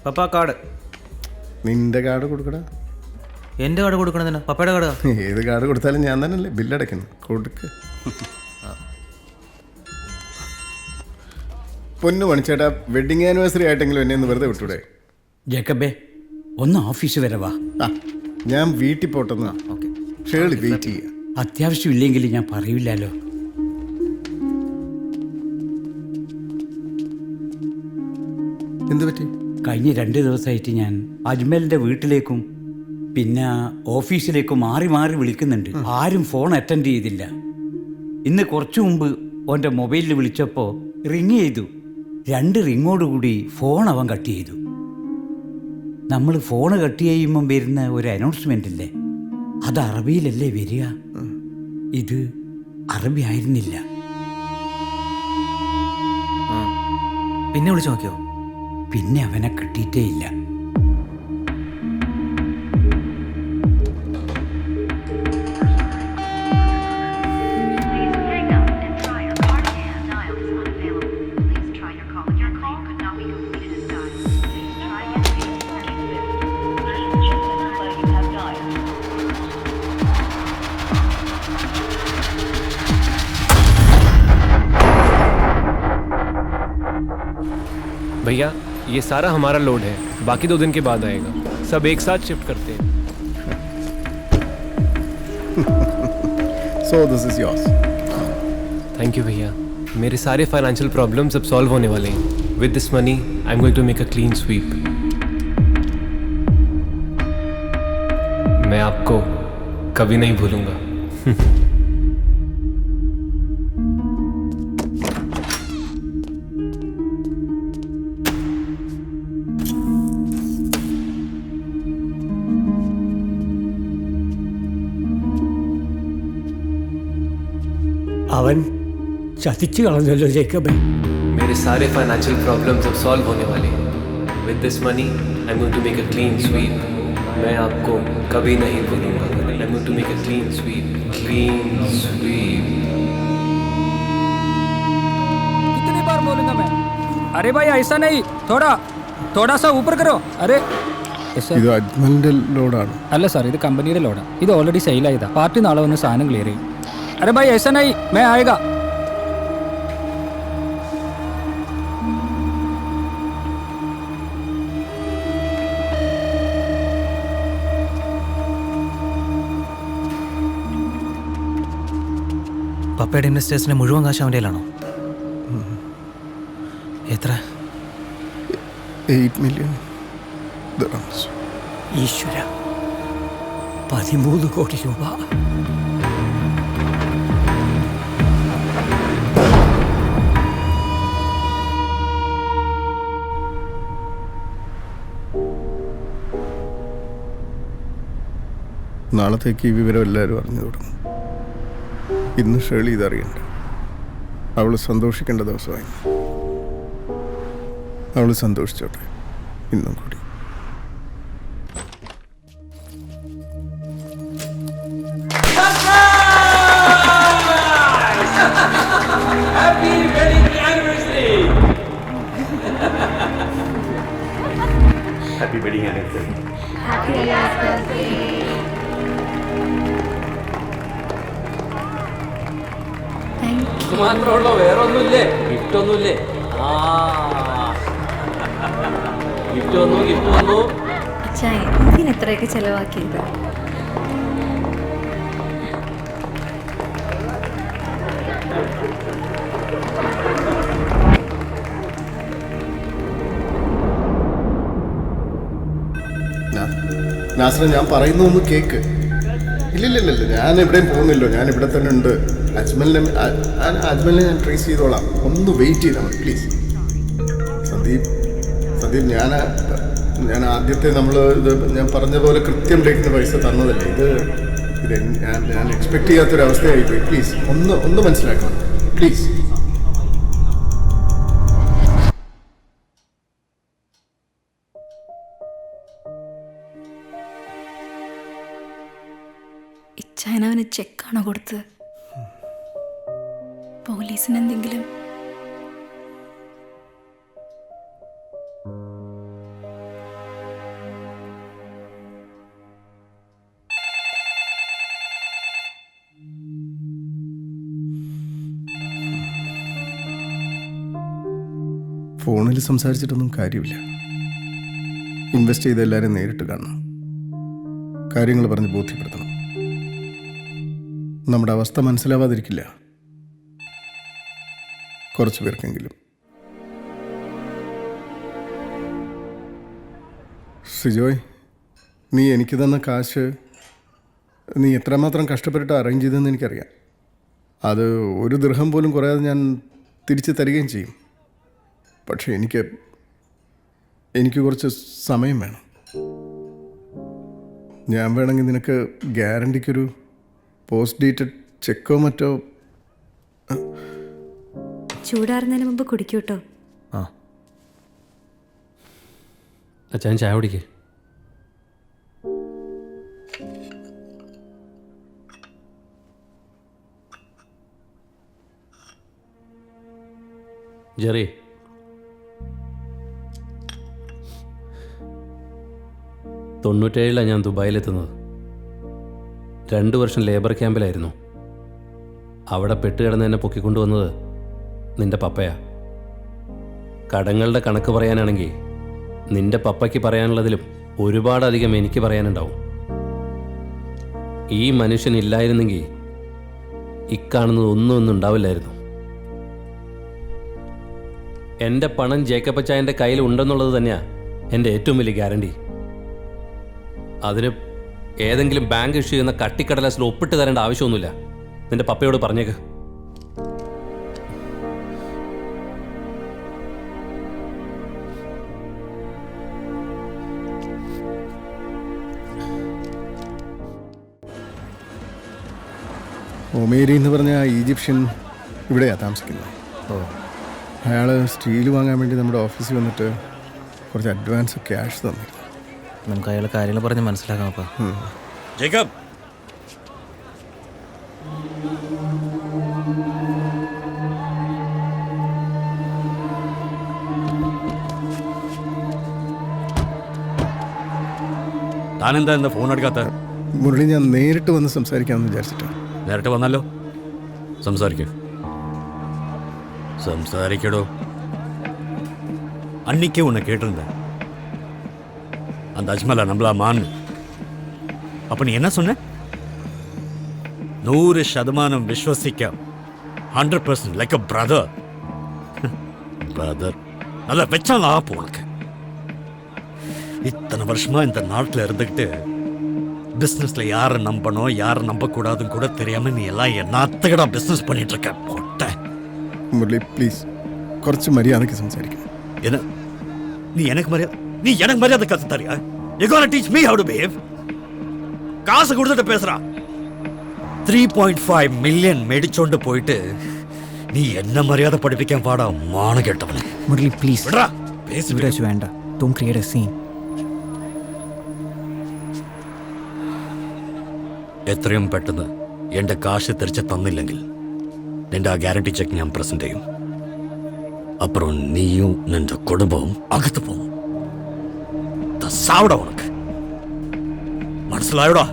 പപ്പ card. നിന്റെ card കൊടുക്കടാ. എൻ്റെ കാർഡ് കൊടുക്കണതിന് പപ്പയുടെ കാർഡ്. ഏത് കാർഡ് കൊടുത്താലും ഞാൻ തന്നെയല്ലേ ബില്ലടയ്ക്കുന്നു. കൊടുക്ക്. പൊന്നു മണിച്ചേട്ടാ, വെഡിങ് ആനിവേഴ്സറി ആയിട്ടെങ്കിലും എന്നെ ഒന്ന് വെറുതെ വിട്ടൂടെ? ജേക്കബേ, ഒന്ന് ഓഫീസ് വരെ വാ. ഞാൻ വീട്ടിൽ പോട്ടെന്നാ. ഓക്കെ, ഷേളി വെയിറ്റ് ചെയ്യാം. അത്യാവശ്യമില്ലെങ്കിൽ ഞാൻ പറയില്ലല്ലോ. എന്ത് പറ്റി? കഴിഞ്ഞ 2 ദിവസമായിട്ട് ഞാൻ അജ്മലിൻ്റെ വീട്ടിലേക്കും പിന്നെ ഓഫീസിലേക്കും മാറി മാറി വിളിക്കുന്നുണ്ട്. ആരും ഫോൺ അറ്റൻഡ് ചെയ്തില്ല. ഇന്ന് കുറച്ചു മുമ്പ് ഓൻ്റെ മൊബൈലിൽ വിളിച്ചപ്പോൾ റിങ് ചെയ്തു. 2 റിങ്ങോടുകൂടി ഫോൺ അവൻ കട്ട് ചെയ്തു. നമ്മൾ ഫോൺ കട്ട് ചെയ്യുമ്പം വരുന്ന ഒരു അനൗൺസ്മെൻ്റ് ഇല്ലേ, അത് അറബിയിലല്ലേ വരിക. ഇത് അറബി ആയിരുന്നില്ല. പിന്നെ വിളിച്ചു നോക്കിയോ? പിന്നെ അവനെ കിട്ടിയിട്ടേ ഇല്ല. भैया ये सारा हमारा लोड है, बाकी 2 दिन के बाद आएगा. सब एक साथ शिफ्ट करते हैं. So this is yours. Thank you भैया. मेरे सारे फाइनेंशियल प्रॉब्लम्स अब सॉल्व होने वाले हैं. With this money I am going to make a clean sweep. मैं आपको कभी नहीं भूलूंगा. അവൻ ചതിച്ചു കളഞ്ഞല്ലോ ജേക്കബേ. मेरे सारे फाइनेंशियल प्रॉब्लम्स अब सॉल्व होने वाले हैं. With this money I am going to make a clean sweep. मैं आपको कभी नहीं भूलूंगा. I am going to make a clean sweep. Clean sweep. कितनी बार बोलूंगा मैं? अरे भाई ऐसा नहीं, थोड़ा सा ऊपर करो. अरे ഇത് അജ്മലിന്റെ ലോഡാണ്. അല്ല സാർ, ഇത് കമ്പനിയുടെ ലോഡാണ്. ഇത് ഓൾറെഡി സെയിലായതാ. പാർട്ടി നാളെ വന്ന് സാധനം ക്ലിയർ ചെയ്യും. अरे भाई ऐसा नहीं, मैं आएगा. പപ്പയുടെ ഇൻവെസ്റ്റേഴ്സിന്റെ മുഴുവൻ കാശ് അവൻ്റെ കയ്യിലാണോ? എത്ര? 8 million dirhams. ഈശ്വര, 13 കോടി രൂപ. നാളത്തേക്ക് ഈ വിവരം എല്ലാവരും അറിഞ്ഞു തുടങ്ങും. ഇന്ന് ഷേളി ഇതറിയണ്ട. അവൾ സന്തോഷിക്കേണ്ട ദിവസമായി. അവൾ സന്തോഷിച്ചോട്ടെ ഇന്നും കൂടി. Happy wedding anniversary. Happy anniversary. മാത്രമുള്ളൂ, വേറെ ഒന്നുമില്ലേ? ഗിഫ്റ്റ് ഒന്നുമില്ലേ? ഗിഫ്റ്റ് വന്നു. അച്ഛാ, എന്തിന് എത്രയൊക്കെ ചെലവാക്കിയത്? നാസറ, ഞാൻ പറയുന്ന ഒന്ന് കേക്ക്. ഇല്ലില്ല, ഞാൻ എവിടെയും പോകുന്നില്ലോ. ഞാൻ ഇവിടെ തന്നെ ഉണ്ട്. അജ്മലിനെ ഞാൻ ട്രേസ് ചെയ്തോളാം. ഒന്ന് വെയിറ്റ് ചെയ്താൽ മതി പ്ലീസ്. സന്ദീപ്, ഞാൻ ആദ്യത്തെ ഇത് ഞാൻ പറഞ്ഞ പോലെ കൃത്യം ഡേറ്റിന് പൈസ തന്നതല്ലേ. ഇത് ഞാൻ എക്സ്പെക്ട് ചെയ്യാത്തൊരവസ്ഥയായിപ്പോയി. പ്ലീസ് ഒന്ന് മനസ്സിലാക്കണം പ്ലീസ്. ഇച്ചായനവന് ചെക്കാണോ കൊടുത്തത്? പോലീസിനെന്തെങ്കിലും? ഫോണിൽ സംസാരിച്ചിട്ടൊന്നും കാര്യമില്ല. ഇൻവെസ്റ്റ് ചെയ്ത് എല്ലാവരും നേരിട്ട് കാണണം, കാര്യങ്ങൾ പറഞ്ഞ് ബോധ്യപ്പെടുത്തണം. നമ്മുടെ അവസ്ഥ മനസ്സിലാവാതിരിക്കില്ല കുറച്ച് പേർക്കെങ്കിലും. സിജോയ്, നീ എനിക്ക് തന്ന കാശ് നീ എത്രമാത്രം കഷ്ടപ്പെട്ടിട്ട് അറേഞ്ച് ചെയ്തെന്ന് എനിക്കറിയാം. അത് ഒരു ദിർഹം പോലും കുറയാതെ ഞാൻ തിരിച്ച് തരികയും ചെയ്യും. പക്ഷേ എനിക്ക് കുറച്ച് സമയം വേണം. ഞാൻ വേണമെങ്കിൽ നിനക്ക് ഗ്യാരണ്ടിക്കൊരു പോസ്റ്റ് ഡേറ്റഡ് ചെക്കോ മറ്റോ. ചൂടാറുന്നതിന് മുമ്പ് കുടിക്കൂട്ടോ. ആ, അച്ഛൻ ചായ കുടിക്കേ. ജെറി, തൊണ്ണൂറ്റേഴിലാണ് ഞാൻ ദുബായിലെത്തുന്നത്. 2 വർഷം ലേബർ ക്യാമ്പിലായിരുന്നു. അവിടെ പെട്ടുകിടന്ന് എന്നെ പൊക്കിക്കൊണ്ടുവന്നത് നിന്റെ പപ്പയാ. കടങ്ങളുടെ കണക്ക് പറയാനാണെങ്കിൽ നിന്റെ പപ്പയ്ക്ക് പറയാനുള്ളതിലും ഒരുപാടധികം എനിക്ക് പറയാനുണ്ടാവും. ഈ മനുഷ്യനില്ലായിരുന്നെങ്കിൽ ഇക്കാണുന്നത് ഒന്നും ഉണ്ടാവില്ലായിരുന്നു. എൻ്റെ പണം ജേക്കപ്പച്ചായൻ്റെ കയ്യിൽ ഉണ്ടെന്നുള്ളത് തന്നെയാണ് എൻ്റെ ഏറ്റവും വലിയ ഗ്യാരണ്ടി. അതിന് ഏതെങ്കിലും ബാങ്ക് ഇഷ്യൂ ചെയ്യുന്ന കട്ടിക്കടലാസിൽ ഒപ്പിട്ട് തരേണ്ട ആവശ്യമൊന്നുമില്ല. നിന്റെ പപ്പയോട് പറഞ്ഞേക്ക്. ഒമേരി എന്ന് പറഞ്ഞ ആ ഈജിപ്ഷ്യൻ ഇവിടെയാണ് താമസിക്കുന്നത്. അയാൾ സ്റ്റീൽ വാങ്ങാൻ വേണ്ടി നമ്മുടെ ഓഫീസിൽ വന്നിട്ട് കുറച്ച് അഡ്വാൻസ് ക്യാഷ് തന്നിരുന്നു. നമുക്ക് അയാളെ കാര്യങ്ങൾ പറഞ്ഞ് മനസ്സിലാക്കാം. അപ്പം ജേക്കബ്, താനെന്താ എന്താ ഫോൺ എടുക്കാത്ത? മുരളി, ഞാൻ നേരിട്ട് വന്ന് സംസാരിക്കാമെന്ന് വിചാരിച്ചിട്ടാണ്. നേരിട്ട് വന്നല്ലോ, സംസാരിക്കൂ. സംസാരിക്കടോ. அன்னைக்கே உன்னை கேட்டிருந்தேன், அந்த அஜ்மலா நம்மளா மான். அப்ப நீ என்ன சொன்ன? 100% விஸ்வசிக்க, 100% லைக் அ பிரதர். பிரதர் நல்லா வச்சாங்க ஆப்பு உனக்கு. இத்தனை வருஷமா இந்த நாட்டில் இருந்துக்கிட்டு பிஸ்னஸ்ல யாரை நம்பணும் யாரை நம்பக்கூடாதுன்னு கூட தெரியாம நீ எல்லாம் என்னத்துக்கடா பிஸ்னஸ் பண்ணிட்டு இருக்க? பொட்ட മുരളി, പ്ലീസ് കുറച്ച് മര്യാദയ്ക്ക് സംസാരിക്കണം. என்ன நீ எனக்கு மரியாதை கத்து தரியா? You gonna teach me how to behave? காசு கொடுத்துட்டு பேசுறா. 3.5 மில்லியன் மெடிச்சோண்டு போயிட்டு நீ என்ன மரியாதை படிப்பிக்க பாடா மான கேட்டவனே. മുരളി പ്ലീസ് விடுறா, பேசி விடு. വേണ്ട. Don't create a scene. എത്രയും പെട്ടെന്ന് എന്റെ കാശ് തിരിച്ച് തന്നില്ലെങ്കിൽ നിന്റെ ആ ഗ്യാരണ്ടി ചെക്ക് ഞാൻ പ്രസന്റ് ചെയ്യും. അപ്പുറം നീയും നിന്റെ കുടുംബവും അകത്ത് പോകും. സാവട ഉനക്ക് മനസ്സിലായോടാ?